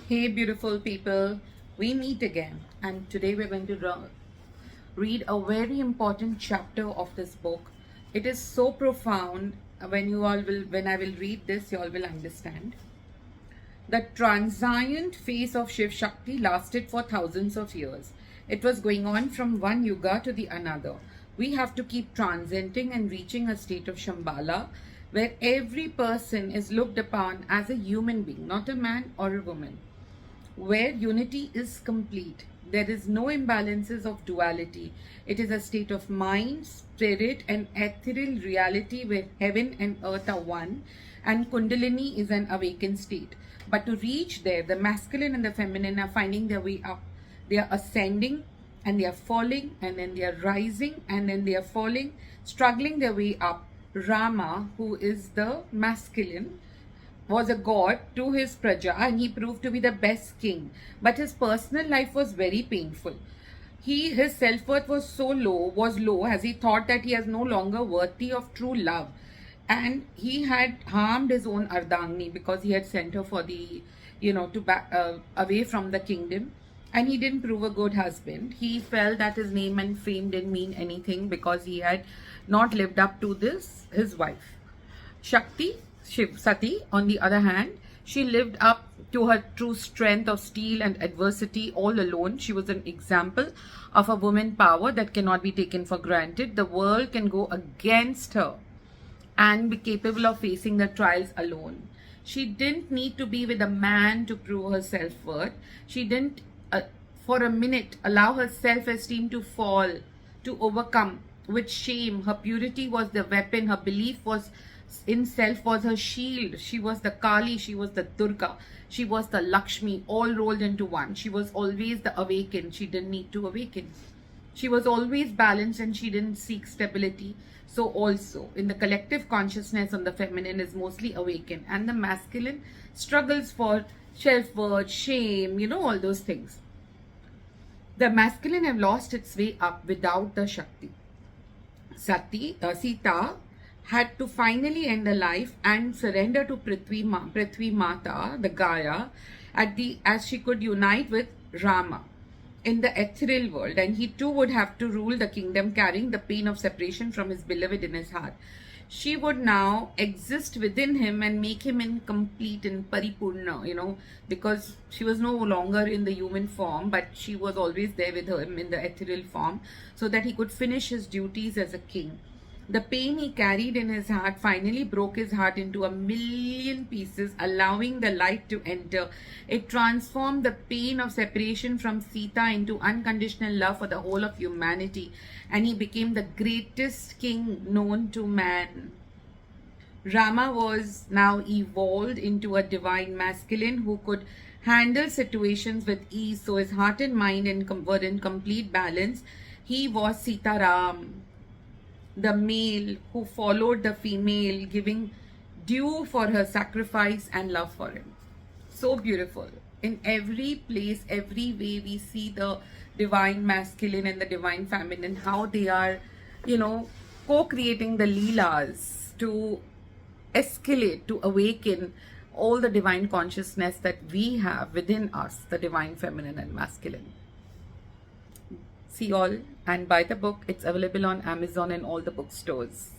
Hey, beautiful people, we meet again, and today we're going to read a very important chapter of this book. It is so profound. When I will read this, you all will understand. The transient phase of Shiv Shakti lasted for thousands of years. It was going on from one yuga to the another. We have to keep transiting and reaching a state of Shambhala where every person is looked upon as a human being, not a man or a woman, where unity is complete. There is no imbalances of duality. It is a state of mind, spirit, and ethereal reality where heaven and earth are one, and Kundalini is an awakened state. But to reach there, the masculine and the feminine are finding their way up. They are ascending and they are falling, and then they are rising and then they are falling, struggling their way up. Rama, who is the masculine, was a god to his praja, and he proved to be the best king. But his personal life was very painful. His self-worth was low, as he thought that he is no longer worthy of true love. And he had harmed his own Ardangni because he had sent her for to back away from the kingdom. And he didn't prove a good husband. He felt that his name and fame didn't mean anything because he had not lived up to his wife. Shiv Sati, on the other hand, she lived up to her true strength of steel and adversity all alone. She was an example of a woman power that cannot be taken for granted. The world can go against her and be capable of facing the trials alone. She didn't need to be with a man to prove her self-worth. She didn't, for a minute, allow her self-esteem to fall, to overcome with shame. Her purity was the weapon. Her belief in self was her shield. She was the Kali, she was the Durga, she was the Lakshmi, all rolled into one. She was always the awakened. She didn't need to awaken. She was always balanced and she didn't seek stability. So also in the collective consciousness on the feminine is mostly awakened, and the masculine struggles for self-worth, shame, all those things. The masculine have lost its way up without the Shakti. Sita had to finally end her life and surrender to Prithvi Mata, the Gaia, as she could unite with Rama in the ethereal world, and he too would have to rule the kingdom carrying the pain of separation from his beloved in his heart. She would now exist within him and make him incomplete and paripurna, because she was no longer in the human form, but she was always there with him in the ethereal form so that he could finish his duties as a king. The pain he carried in his heart finally broke his heart into a million pieces, allowing the light to enter. It transformed the pain of separation from Sita into unconditional love for the whole of humanity, and he became the greatest king known to man. Rama was now evolved into a divine masculine who could handle situations with ease, so his heart and mind were in complete balance. He was Sitaram, the male who followed the female, giving due for her sacrifice and love for him. So beautiful. In every place, every way, we see the divine masculine and the divine feminine, how they are, co-creating the leelas to escalate, to awaken all the divine consciousness that we have within us, the divine feminine and masculine. See all and buy the book. It's available on Amazon and all the bookstores.